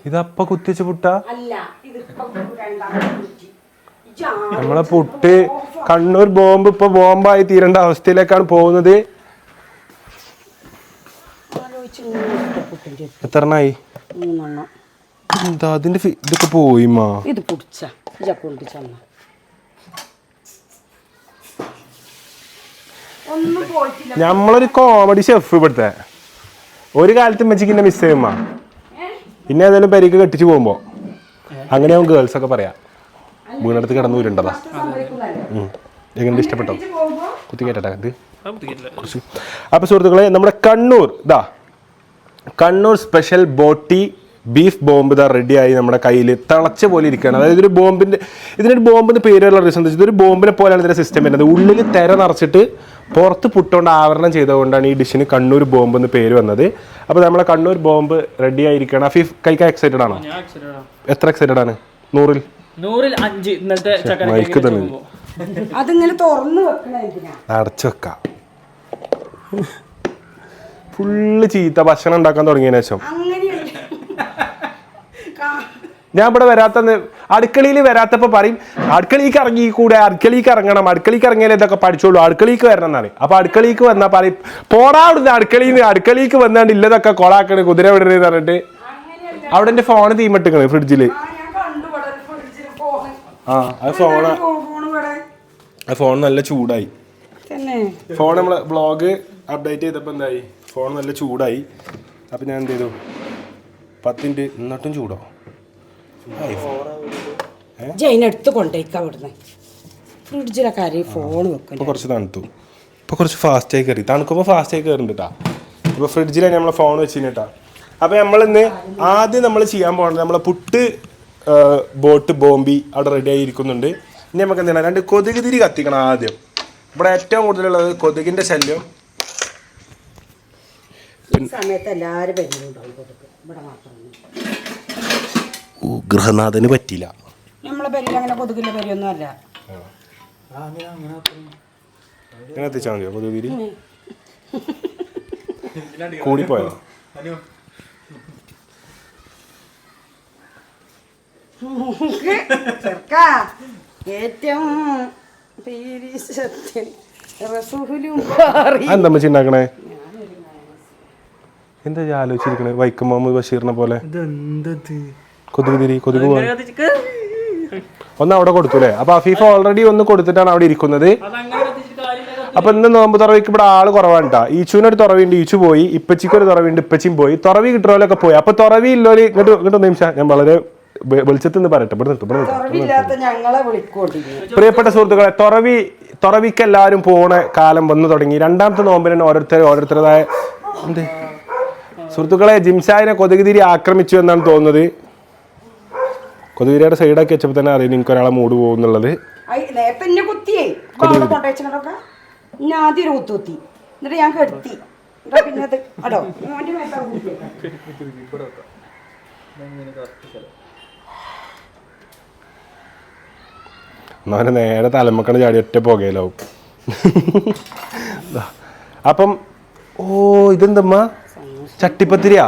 ഇതപ്പ കുത്തിച്ച് പുട്ട നമ്മളെ പുട്ട് കണ്ണൂർ ബോംബ് ഇപ്പൊ ബോംബായി തീരേണ്ട അവസ്ഥയിലേക്കാണ് പോകുന്നത്. എത്രണ്ണായി? എന്താ അതിന്റെ ഇതൊക്കെ പോയിമാ. നമ്മളൊരു കോമഡി ഷെഫ് ഇവിടുത്തെ. ഒരു കാലത്ത് മെച്ചിക്കിന്റെ മിസ് ചെയ്യുമ്പോ പിന്നെ ഏതായാലും പരിക്ക് കെട്ടിച്ചു പോകുമ്പോ അങ്ങനെയാവും ഗേൾസ് ഒക്കെ പറയാ. വീണടുത്ത് കിടന്നു വീരുണ്ടതാ. എങ്ങനെ ഇഷ്ടപ്പെട്ടോ? കുത്തി കേട്ടെ ഇത്. അപ്പൊ സുഹൃത്തുക്കളെ, നമ്മുടെ കണ്ണൂർ സ്പെഷ്യൽ ബോട്ടി ബീഫ് ബോംബ് ഇതാ റെഡിയായി നമ്മുടെ കയ്യിൽ തിളച്ച പോലെ ഇരിക്കുകയാണ്. അതായത് ഒരു ബോംബിന്റെ ഇതിനൊരു ബോംബിന്റെ പേരുള്ള റീസൺ എന്താ വെച്ചാൽ ഇതൊരു ബോംബിനെ പോലെയാണ് ഇതിന്റെ സിസ്റ്റം വരുന്നത്. ഉള്ളിൽ തിര നിറച്ചിട്ട് പുറത്ത് പുട്ടുകൊണ്ട് ആവരണം ചെയ്തുകൊണ്ടാണ് ഈ ഡിഷിന് കണ്ണൂർ ബോംബ് എന്ന് പേര് വന്നത്. അപ്പോൾ നമ്മളെ കണ്ണൂർ ബോംബ് റെഡി ആയിരിക്കണം. അഫീഫ് കഴിക്കാൻ എക്സൈറ്റഡ് ആണോ? എത്ര എക്സൈറ്റഡ് ആണ്? 100ൽ 5. മൈക്ക് തന്നെ അടച്ചു വെക്കാം. ഫുള്ള് ചീത്ത ഭക്ഷണം ഉണ്ടാക്കാൻ തുടങ്ങിയതിനു ശേഷം ഞാൻ ഇവിടെ അടുക്കളയിൽ വരാത്തപ്പോ പറയും അടുക്കളയിലേക്ക് ഇറങ്ങിക്കൂടെ, അടുക്കളയിലേക്ക് ഇറങ്ങണം, അടുക്കളയിലേക്ക് ഇറങ്ങിയാലേ ഇതൊക്കെ പഠിച്ചോളൂ, അടുക്കളയിലേക്ക് വരണം എന്നാണ്. അപ്പൊ അടുക്കളയിലേക്ക് വന്നാൽ പറയും പോടാവിടുന്ന് അടുക്കളയിലേക്ക് വന്നാണ്ട് ഇല്ലതൊക്കെ കൊളാക്കണ് കുതിര വിടണെന്ന് പറഞ്ഞിട്ട് അവിടെ എന്റെ ഫോണ് തീമട്ടിക്കണ് ഫ്രിഡ്ജില്. ഫോൺ നല്ല ചൂടായി. ഫോൺ നമ്മള് ബ്ലോഗ് അപ്ഡേറ്റ് ചെയ്തപ്പോ എന്തായി, ഫോൺ നല്ല ചൂടായി. അപ്പൊ ഞാൻ എന്ത് ചെയ്തു, 10 മിനിറ്റ് എന്നിട്ടും ചൂടോ എടുത്ത് കൊണ്ടേക്കാവിടുന്ന് ഫ്രിഡ്ജിലൊക്കെ ഫോൺ വെക്കും. ഇപ്പൊ കുറച്ച് തണുത്തു, ഇപ്പൊ കുറച്ച് ഫാസ്റ്റ് ആയി കയറി. തണുക്കുമ്പോ ഫാസ്റ്റ് ആയി കയറുന്നുണ്ടാ. ഇപ്പൊ ഫ്രിഡ്ജിലാണ് നമ്മളെ ഫോൺ വെച്ചിട്ടാ. അപ്പൊ നമ്മളിന്ന് ആദ്യം നമ്മൾ ചെയ്യാൻ പോകുന്നത് നമ്മളെ പുട്ട് ബോട്ട് ബോംബി അവിടെ റെഡി ആയിരിക്കുന്നുണ്ട്. ഇനി നമുക്ക് എന്താണ് 2 കൊതുക് തിരി കത്തിക്കണം ആദ്യം. ഇവിടെ ഏറ്റവും കൂടുതലുള്ളത് കൊതുകിന്റെ ശല്യം. ഗൃഹനാഥന് പറ്റില്ല. എത്തിച്ചാൽ മതിയോ കൊതുക് തിരി? കൂടിപ്പോയോ? എന്താ ഉണ്ടാക്കണേ? എന്താ ആലോചിച്ചിരിക്കണേ? വൈക്കം മുഹമ്മദ് ബഷീറിനെ പോലെ കൊതുക് തിരി. കൊതുക് ഒന്ന് അവിടെ കൊടുത്തൂലേ? അപ്പൊ അഫീഫ ഓൾറെഡി ഒന്ന് കൊടുത്തിട്ടാണ് അവിടെ ഇരിക്കുന്നത്. അപ്പൊ ഇന്ന് നോമ്പ് തുറവിക്ക് ഇവിടെ ആള് കുറവാണ് കേട്ടോ. ഈച്ചുവിനൊരു തുറവിണ്ട്, ഈച്ചു പോയി. ഇപ്പച്ചിക്കൊരു തുറവിണ്ട്, ഇപ്പച്ചിയും പോയി. തുറവി കിട്ടുന്നവരൊക്കെ പോയി. അപ്പൊ തുറവി ഇല്ലോല് ഇങ്ങോട്ട് നിമിഷം ഞാൻ വളരെ വെളിച്ചത്തിൽ നിന്ന് പറയട്ടെ. പ്രിയപ്പെട്ട സുഹൃത്തുക്കളെ, തുറവിക്ക് എല്ലാവരും പോണ കാലം വന്നു തുടങ്ങി. 2ാമത്തെ നോമ്പിന് ഓരോരുത്തരുടേതായ എന്ത് സുഹൃത്തുക്കളെ, ജിംഷാദിനെ കൊതുകുതിരി ആക്രമിച്ചു എന്നാണ് തോന്നുന്നത്. കൊതുകുതിരിയുടെ സൈഡാക്കി വെച്ചപ്പോൾ തന്നെ അറിയാം എനിക്ക് ഒരാളെ മൂട് പോകുന്നുള്ളത്. എന്നവനെ നേരെ തലമക്കണ് ചാടി ഒറ്റ പുകയിലാവും. അപ്പം ഇതെന്തമ്മ ചട്ടിപ്പത്തിരിയാ?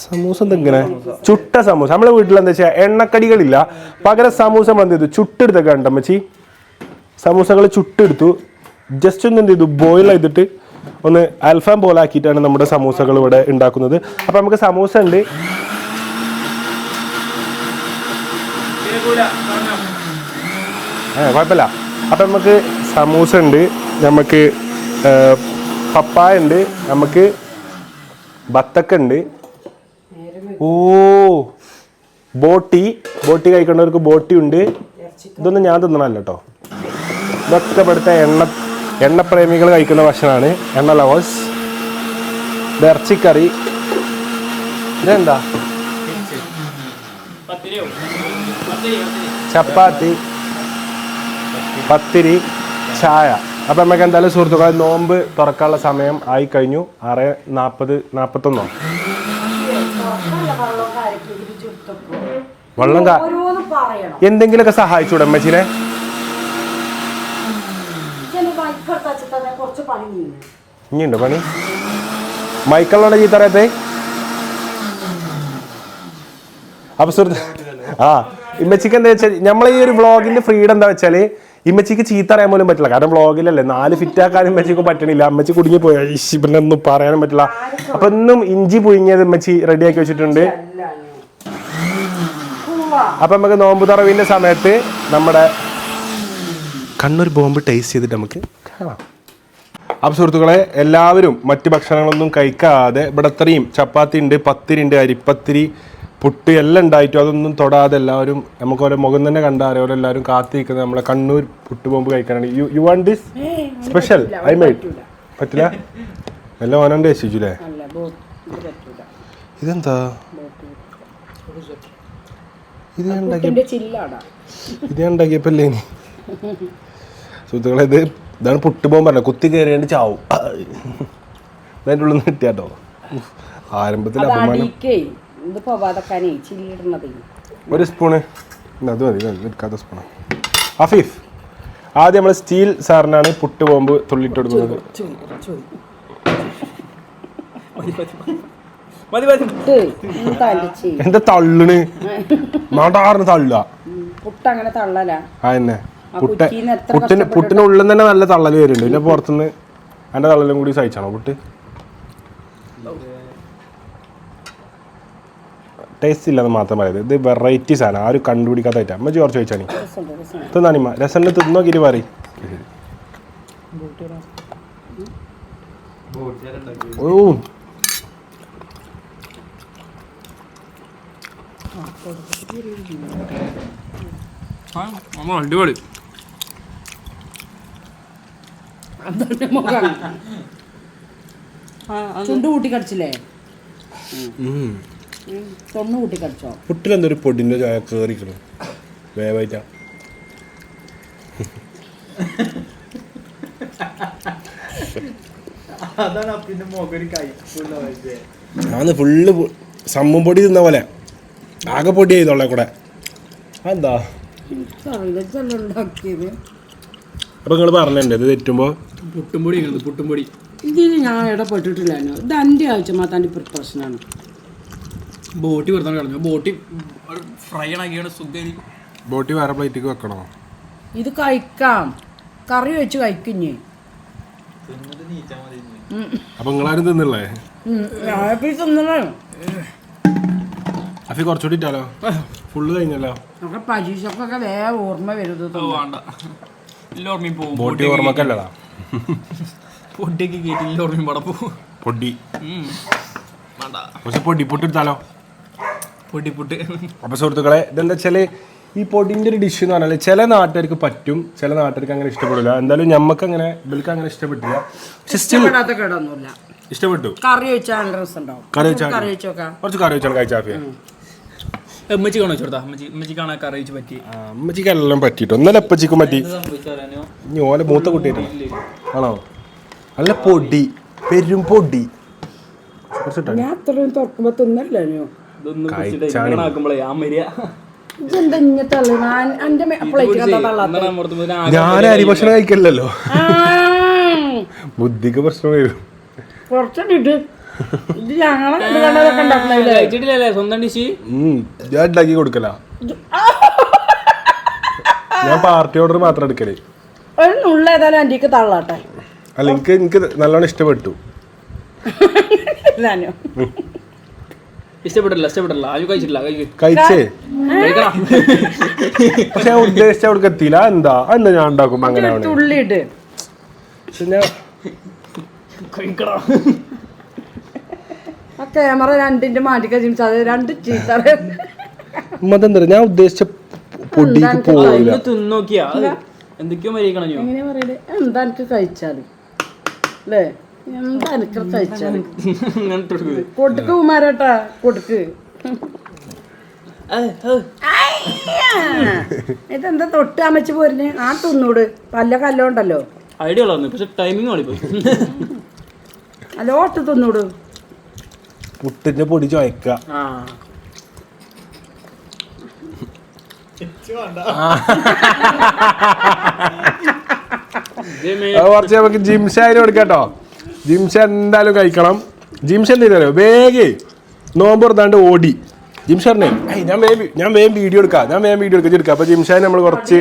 സമൂസ എന്തെങ്ങനെ? ചുട്ട സമൂസ. നമ്മളെ വീട്ടിലെന്താ വെച്ചാൽ എണ്ണക്കടികളില്ല, പകരം സമൂസ എന്ത് ചെയ്തു ചുട്ടെടുത്തൊക്കെ ഉണ്ടമ്മച്ചി. സമൂസകൾ ചുട്ടെടുത്തു, ജസ്റ്റ് ഒന്ന് എന്ത് ചെയ്തു ബോയിൽ ചെയ്തിട്ട് ഒന്ന് അൽഫാം പോലെ ആക്കിയിട്ടാണ് നമ്മുടെ സമൂസകൾ ഇവിടെ ഉണ്ടാക്കുന്നത്. അപ്പൊ നമുക്ക് സമൂസ ഉണ്ട്, കുഴപ്പമില്ല. അപ്പൊ നമുക്ക് സമൂസ ഉണ്ട്, നമുക്ക് പപ്പായ ഉണ്ട്, നമുക്ക് ബത്തക്ക ഉണ്ട്. ബോട്ടി കഴിക്കേണ്ടവർക്ക് ബോട്ടി ഉണ്ട്. ഇതൊന്നും ഞാൻ തിന്നണല്ലോ കേട്ടോ. ഇതൊക്കെ ഇവിടുത്തെ എണ്ണപ്രേമികൾ കഴിക്കുന്ന ഭക്ഷണമാണ്, എണ്ണ ലവേഴ്സ്. ഇറച്ചിക്കറി. ഇതെന്താ? ചപ്പാത്തി, പത്തിരി, ചായ. അപ്പം നമുക്ക് എന്തായാലും സുഹൃത്തുക്കളെ നോമ്പ് തുറക്കാനുള്ള സമയം ആയി കഴിഞ്ഞു. 6:41. വെള്ളം എന്തെങ്കിലുമൊക്കെ സഹായിച്ചൂടെ അമ്മച്ചിനെ? ഇനിയുണ്ടോ പണി? മൈക്കിളിനോട് ചീത്ത അറിയാത്തേ? അപ്പൊ ഇമ്മച്ചിക്ക് എന്താ വെച്ചാൽ നമ്മളെ ഈ ഒരു വ്ളോഗിന്റെ ഫ്രീഡം എന്താ വെച്ചാല് ഇമ്മച്ചിക്ക് ചീത്ത അറിയാൻ പോലും പറ്റില്ല. കാരണം വ്ളോഗിലല്ലേ 4 ഫിറ്റ് ആക്കാനും ഇമ്മച്ചിക്ക് പറ്റണില്ല. അമ്മച്ചി കുടുങ്ങി പോയാ പിന്നെ ഒന്നും പറയാനും പറ്റില്ല. അപ്പൊ ഇന്നും ഇഞ്ചി പുഴുങ്ങിയത് ഇമ്മച്ചി റെഡിയാക്കി വെച്ചിട്ടുണ്ട്. അപ്പൊ നമുക്ക് നോമ്പ് തുറവിന്റെ സമയത്ത് നമ്മുടെ കണ്ണൂർ ബോംബ് ടേസ്റ്റ് ചെയ്തിട്ട് നമുക്ക് കാണാം. അപ്പോൾ സുഹൃത്തുക്കളെ, എല്ലാവരും മറ്റ് ഭക്ഷണങ്ങളൊന്നും കഴിക്കാതെ ഇവിടെ അത്രയും ചപ്പാത്തി ഉണ്ട്, പത്തിരി ഉണ്ട്, അരിപ്പത്തിരി, പുട്ട് എല്ലാം ഉണ്ടായിട്ടും അതൊന്നും തൊടാതെ എല്ലാവരും നമുക്ക് ഓരോ മുഖം തന്നെ കണ്ടാൽ ഓരെല്ലാവരും കാത്തിരിക്കുന്നത് നമ്മളെ കണ്ണൂർ പുട്ട് ബോംബ് കഴിക്കാനാണ്. You want this special I made? പറ്റില്ല, എല്ലാം ഓനോണ്ട് രക്ഷിച്ചില്ലേ? ഇതെന്താ ഇത് ഞാൻ ഉണ്ടാക്കിയപ്പല്ലേ ഇനി സുഹൃത്തുക്കളെ, ഇതാണ് പുട്ട് ബോംബ് പറഞ്ഞത്. കുത്തി കയറിയാണ്ട് ചാവും. അതിൻ്റെ ഉള്ളിൽ നിന്ന് കിട്ടിയാട്ടോ ആരംഭത്തിൽ അപമാനം. ഒരു സ്പൂണ് അത് മതി, നിൽക്കാത്ത സ്പൂണ്. അഫീഫ്, ആദ്യം നമ്മൾ സ്റ്റീൽ സാറിനാണ് പുട്ട് ബോംബ് തുള്ളിട്ട് കൊടുക്കുന്നത്. എന്താ തള്ളണ്? മാണ്ടാറിന് തള്ളുക. അതന്നെ പുട്ടിന് ഉള്ളിൽ തന്നെ നല്ല തള്ളല് വരുന്നുണ്ട്. പിന്നെ പുറത്തുനിന്ന് അതിന്റെ തള്ളലും കൂടി സഹിച്ചാണോ പുട്ട്? ടേസ്റ്റ് ഇല്ലെന്ന് മാത്രം പറയുന്നത്. ഇത് വെറൈറ്റി സാധനം, ആരും കണ്ടുപിടിക്കാത്ത അമ്മ ചോർച്ച ചോദിച്ചാണി തിന്നാണിമ്മ രസം തിന്നോക്കിട്ട് പറയും. ഓ അടിപൊളി. ചുണ്ട് കൂട്ടി കടിച്ചില്ലേ? തൊണ്ണു കൂട്ടി കടിച്ചോ? പുട്ടിലെന്തൊരു പൊടിന്റെ ചായ കേറിക്കണു വേവായിട്ടാ. ഞാന്ന് ഫുള്ള് സമ്മം പൊടി തിന്ന പോലെ ആകെ പൊടി ചെയ്തോളെ കൂടെ. അതെന്താ? അപ്പൊ നിങ്ങൾ പറഞ്ഞിട്ടുണ്ട് ഇത് തെറ്റുമ്പോ പുട്ടുംപൊടി ഇതിന് ഞാൻ ഇടപെട്ടിട്ടില്ല. ഇത് എൻ്റെ ആഴ്ച മാത്താൻ്റെ പ്രശ്നമാണ്. ബോട്ടി വെറുതെ കളഞ്ഞു. ബോട്ടി ഫ്രൈ ആക്കിയാണ് സുഖം. ബോട്ടി വേറെ പ്ലേറ്റിക്ക് വെക്കണോ? ഇത് കഴിക്കാം, കറി വെച്ച് കഴിക്കുന്നേ. അപ്പൊ നിങ്ങളാരും തിന്നല്ലേ? തിന്നണോ? അഫി കുറച്ചുകൂടി ഇട്ടാലോ? ഫുള്ള് കഴിഞ്ഞല്ലോ. പരീക്ഷക്കൊക്കെ വേറെ ഓർമ്മ വരുന്നത്. ബോട്ടി ഓർമ്മക്കല്ലടാ, പൊടിയൊക്കെ കേട്ടില്ല. ഓർമ്മയും പടപ്പോ പൊടി പക്ഷെ പൊടി പുട്ടിട്ടാലോ? പൊടിപ്പുട്ട്. അപ്പൊ സുഹൃത്തുക്കളെ, ഇതെന്താ വെച്ചാല് ഈ പൊടിന്റെ ഒരു ഡിഷ് എന്ന് പറഞ്ഞാൽ ചില നാട്ടുകാർക്ക് പറ്റും, ചില നാട്ടുകാർക്ക് അങ്ങനെ ഇഷ്ടപ്പെടില്ല. എന്തായാലും ഞമ്മക്ക് അങ്ങനെ ഇവർക്ക് അങ്ങനെ ഇഷ്ടപ്പെട്ടില്ല. ഇഷ്ടപ്പെട്ടു. കറി വെച്ചാൽ കുറച്ച് കറി വെച്ചാൽ കഴിച്ചാഫിയ അമ്മച്ചി കാണോ ചോട്ടാ? അമ്മച്ചി കാണാൻ കറി വെച്ച് പറ്റി. അമ്മച്ചിക്ക് എല്ലാം പറ്റിട്ടോ. ഒന്നല്ല അപ്പച്ചിക്കും പറ്റി. ഇനി ഓലെ മൂത്ത കുട്ടിയായിട്ടാണ് ആണോ? നല്ല പൊടി, പെരും പൊടി. ഞാൻ അത്രയും തുറക്കുമ്പോ തിന്നല്ലോ. ഞാൻ അരി ഭക്ഷണം കഴിക്കല്ലോ, ബുദ്ധിക്ക് പ്രശ്നം വരും. സ്വന്തം ഡിഷ് ഞാൻ ഉണ്ടാക്കി കൊടുക്കല. ഞാൻ പാർട്ടി ഓർഡർ മാത്രം എടുക്കല്. ഒരു നുള്ളേതായാലും ആന്റിക്ക് തള്ളാട്ടെ. അല്ല, എനിക്ക് നല്ലോണം ഇഷ്ടപ്പെട്ടു. ഇഷ്ടപ്പെട്ടില്ല ആരും കഴിച്ചിട്ടില്ല. കഴിച്ചേ, പക്ഷെ ഞാൻ ഉദ്ദേശിച്ച അവിടെ എത്തിയില്ല. എന്താ ഞാൻ ഉണ്ടാക്കും അങ്ങനെ തുള്ളിയിട്ട് ക്യാമറ രണ്ടിന്റെ മാറ്റിക്ക ജിംസ്, അത് രണ്ട് ചീത്ത. ഞാൻ ഉദ്ദേശിച്ച പൊടിക്ക് പോയില്ല. തിന്നോക്കിയാ എന്തൊക്കെയോ മരിക്കണം. എങ്ങനെ പറയല്? എന്താ എനിക്ക് കഴിച്ചാല് അല്ലേ? എന്താ എനിക്ക് കഴിച്ചാല് കൊടുക്ക് കുമാരേട്ടാ, കൊടുക്ക്. ഇതെന്താ തൊട്ട് അമച്ച് പോരുന്നേ? ആ തിന്നൂട്, പല്ല കല്ലോണ്ടല്ലോ. ഐഡിയ പക്ഷെ ടൈമിങ് കളിപ്പോയി. അല്ലോട്ട് തിന്നൂട്. പുട്ടിന്റെ പൊടി ചോയ്ക്ക. കുറച്ച് നമുക്ക് ജിംഷാന് കൊടുക്കാട്ടോ. ജിംഷ എന്തായാലും കഴിക്കണം. ജിംഷ എന്ത് ചെയ്താലോ വേഗേ നോമ്പ് തുറന്നാണ്ട് ഓടി ജിംഷാറിനെ ഞാൻ വേഗം വീഡിയോ എടുക്കാം അപ്പൊ ജിംഷാനെ നമ്മൾ കുറച്ച്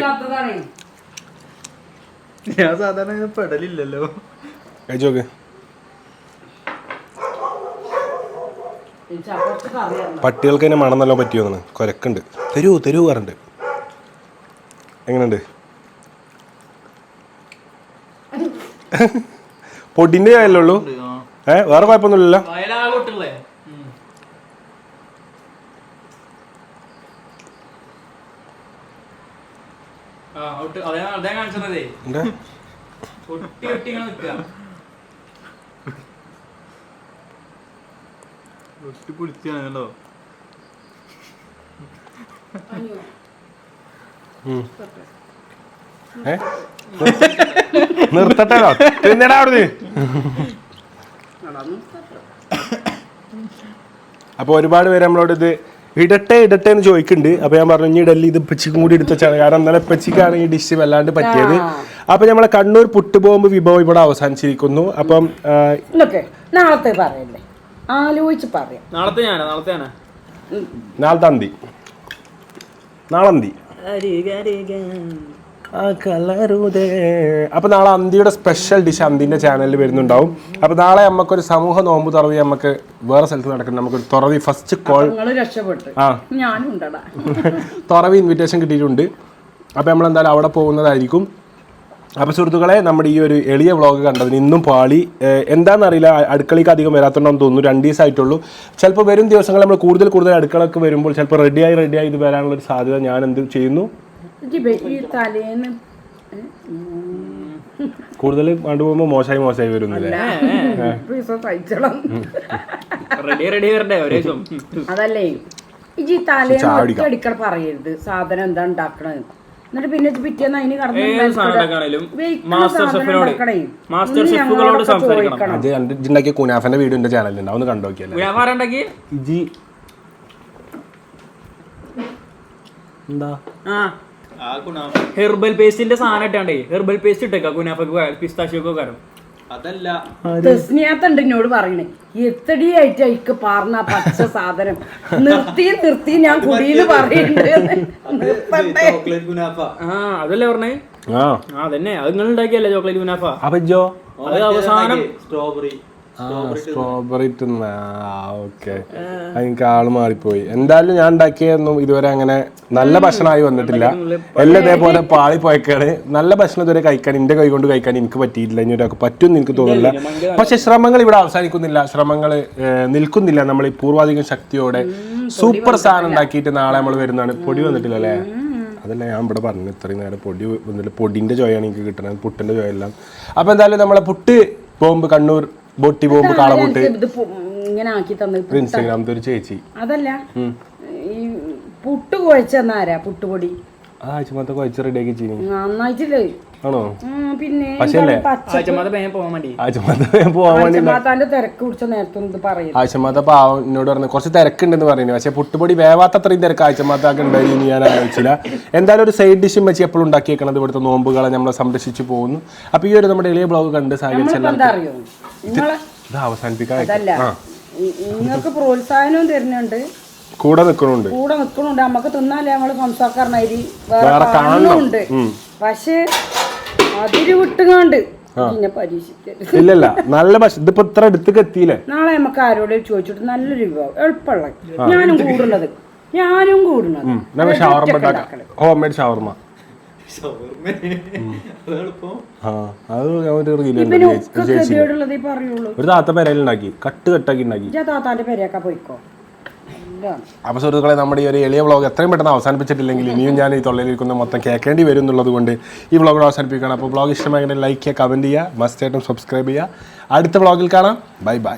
ഞാൻ സാധാരണ പെടലില്ലല്ലോ. കഴിച്ചോക്ക്. പട്ടികൾക്ക് തന്നെ മണം നല്ല പറ്റിയോന്നാണ്. കൊരക്കുണ്ട്. തരൂ പറഞ്ഞിട്ട്. എങ്ങനെയുണ്ട്? പൊടിന്റെ കാര്യമല്ലേ ഉള്ളൂ, വേറെ കുഴപ്പമൊന്നുമില്ലല്ലോ. നിർത്തട്ടോ തിന്നടാ അവിടുന്ന്. അപ്പൊ ഒരുപാട് പേര് നമ്മളോട് ഇത് ഇടട്ടെ എന്ന് ചോദിക്കുന്നുണ്ട്. അപ്പൊ ഞാൻ പറഞ്ഞു ഇനി ഇടല് ഇത് ഇപ്പച്ചിക്കും കൂടി എടുത്ത വെച്ചാണ്, കാരണം ഇന്നലെ ഇപ്പച്ചിക്കാണ് ഈ ഡിഷ് വല്ലാണ്ട് പറ്റിയത്. അപ്പൊ നമ്മളെ കണ്ണൂർ പുട്ടുബോംബ് വിഭവം ഇവിടെ അവസാനിച്ചിരിക്കുന്നു. അപ്പം നാളത്തെ പറയല്ലേ, ആലോചിച്ച് പറയാം. നാളന്തി അപ്പൊ നാളെ അന്തിയുടെ സ്പെഷ്യൽ ഡിഷ് അന്തിന്റെ ചാനലിൽ വരുന്നുണ്ടാവും. അപ്പൊ നാളെ നമുക്കൊരു സമൂഹ നോമ്പ് തുറവി നമുക്ക് വേറെ സ്ഥലത്ത് നടക്കുന്നത്. നമുക്കൊരു തുറവി ഫസ്റ്റ് കോൾ തുറവി ഇൻവിറ്റേഷൻ കിട്ടിയിട്ടുണ്ട്. അപ്പൊ നമ്മൾ എന്തായാലും അവിടെ പോകുന്നതായിരിക്കും. അപ്പൊ സുഹൃത്തുക്കളെ, നമ്മുടെ ഈ ഒരു എളിയ വ്ളോഗ് കണ്ടതിന് ഇന്നും പാളി എന്താണെന്നറിയില്ല, അടുക്കളയ്ക്ക് അധികം വരാത്തുണ്ടെന്ന് തോന്നുന്നു. 2 ദിവസമായിട്ടുള്ളൂ. ചിലപ്പോൾ വരും ദിവസങ്ങൾ നമ്മൾ കൂടുതൽ അടുക്കളക്ക് വരുമ്പോൾ ചിലപ്പോൾ റെഡിയായി ഇത് വരാനുള്ളൊരു സാധ്യത ഞാൻ എന്ത് ചെയ്യുന്നു, കൂടുതൽ കൊണ്ടുപോകുമ്പോൾ മോശമായി വരുന്നില്ലേ. അതല്ലേ ഈ തലേന്ന് അടിക്കട പറയരുത് സാധനം എന്താ ഉണ്ടാക്കണത്. എന്നിട്ട് പിന്നെ പിറ്റേന്ന് അതിന് ഉണ്ടാക്കിയ കുനാഫന്റെ വീഡിയോ എന്റെ ചാനലിൽ ഉണ്ട്, ഒന്ന് കണ്ടോക്കിയല്ലേ. എന്താ ഹെർബൽ പേസ്റ്റിന്റെ സാധനം ഇട്ടാണ്ടേ, ഹെർബൽ പേസ്റ്റ് ഇട്ടേക്ക കുനാഫക്ക് പിസ്താഷ്യൊക്കെ കാരണം. അതല്ല തസ്നിയാത്തുണ്ട് എന്നോട് പറയണേ, എത്തടിയായിട്ട് അയക്ക് പാർന്ന പച്ച സാധനം നിർത്തി ഞാൻ കുടിയിൽ പറയുന്നുണ്ട്. അതല്ലേ പറഞ്ഞേ? അതന്നെ, അത് നിങ്ങൾ ഉണ്ടാക്കിയല്ലേ ചോക്ലേറ്റ് കുനാഫ. അപ്പോ അത് അവസാനം സ്ട്രോബെറി ഓക്കെ, എനിക്ക് ആള് മാറിപ്പോയി. എന്തായാലും ഞാൻ ഉണ്ടാക്കിയൊന്നും ഇതുവരെ അങ്ങനെ നല്ല ഭക്ഷണമായി വന്നിട്ടില്ല. എല്ലാം ഇതേപോലെ പാളി പോയക്കാണ്. നല്ല ഭക്ഷണം ഇതുവരെ കഴിക്കാൻ എന്റെ കൈ കൊണ്ട് കഴിക്കാൻ എനിക്ക് പറ്റിയിട്ടില്ല. ഇനി ഒരാൾക്ക് പറ്റുമെന്ന് എനിക്ക് തോന്നുന്നില്ല. പക്ഷെ ശ്രമങ്ങൾ ഇവിടെ അവസാനിക്കുന്നില്ല, ശ്രമങ്ങൾ നിൽക്കുന്നില്ല. നമ്മൾ ഈ പൂർവാധികം ശക്തിയോടെ സൂപ്പർ സാധനം ഉണ്ടാക്കിയിട്ട് നാളെ നമ്മൾ വരുന്നതാണ്. പൊടി വന്നിട്ടില്ല അല്ലേ? അതല്ല ഞാൻ ഇവിടെ പറഞ്ഞു, ഇത്രയും നേരം പൊടി വന്നില്ല. പൊടിന്റെ ചോയാണ് എനിക്ക് കിട്ടുന്നത്, പുട്ടിന്റെ ചോയെല്ലാം. അപ്പൊ എന്തായാലും നമ്മളെ പുട്ട് ബോംബ് കണ്ണൂർ ബോട്ടി ബോംബ് കാളപൂട്ട് ഇൻസ്റ്റാഗ്രാമത്തെ ഒരു ചേച്ചി, അതല്ല ഈ പുട്ട് കുഴച്ചാരാ പുട്ടുപൊടി ആഴ്ചമത്തെ കുഴച്ച് റെഡിയാക്കി നന്നായിട്ടില്ലേ? ആണോ? പിന്നെ ആഴ്ചമാത്ത പാവം എന്നോട് പറഞ്ഞു കുറച്ച് തിരക്കുണ്ടെന്ന് പറയുന്നത്. പക്ഷെ പുട്ടുപൊടി വേവാത്ത അത്രയും തിരക്ക് ആഴ്ചമാത്താക്ക് ഉണ്ടായിരുന്നു ഞാൻ ആലോചിച്ചില്ല. എന്തായാലും ഒരു സൈഡ് ഡിഷും വെച്ച് എപ്പോഴും ഉണ്ടാക്കിയേക്കണത് ഇവിടുത്തെ നോമ്പുകളെ നമ്മളെ സംരക്ഷിച്ചു പോകുന്നു. അപ്പൊ ഈ ഒരു നമ്മുടെ എളിയ ബ്ലോഗ് കണ്ട് ഇത് അവസാനിപ്പിക്കാൻ നിങ്ങൾക്ക് പ്രോത്സാഹനവും തരുന്നുണ്ട്, കൂടെ നിൽക്കണുണ്ട്. നമുക്ക് തിന്നാലേ നമ്മള് സംസാക്കാരനായി വേറെ കാണുന്നുണ്ട്. പക്ഷെ അതിര് വിട്ടുകാണ്ട് പിന്നെ പരീക്ഷിക്കരുത്. ഇല്ലല്ല, നല്ല ഭക്ഷണം ഇതിപ്പോ ഇത്ര അടുത്തേക്ക് എത്തിയില്ലേ. നാളെ നമുക്ക് ആരോട് ചോദിച്ചിട്ട് നല്ലൊരു വിഭവം എളുപ്പമുള്ള ഞാനും കൂടുന്നത് ഹോം മെയ്ഡ് ഷവർമ. ഒരു താത്ത പെരയിലുണ്ടാക്കി കട്ടാക്കി ഉണ്ടാക്കി. താത്താന്റെ പെരയൊക്കെ പോയിക്കോ. അപ്പോൾ സുഹൃത്തുക്കളെ, നമ്മുടെ ഈ ഒരു എളിയ വ്ളോഗ് എത്രയും പെട്ടെന്ന് അവസാനിപ്പിച്ചിട്ടില്ലെങ്കിൽ ഇനിയും ഞാൻ ഈ തൊള്ളയിലിരിക്കുന്ന മൊത്തം കേൾക്കേണ്ടി വരും എന്നുള്ളത് കൊണ്ട് ഈ വ്ളോഗ് അവസാനിപ്പിക്കുകയാണ്. അപ്പോൾ വ്ളോഗ് ഇഷ്ടമായി ലൈക്ക് ചെയ്യുക, കമൻറ്റ് ചെയ്യുക, മസ്റ്റായിട്ടും സബ്സ്ക്രൈബ് ചെയ്യുക. അടുത്ത വ്ളോഗിൽ കാണാം. Bye bye.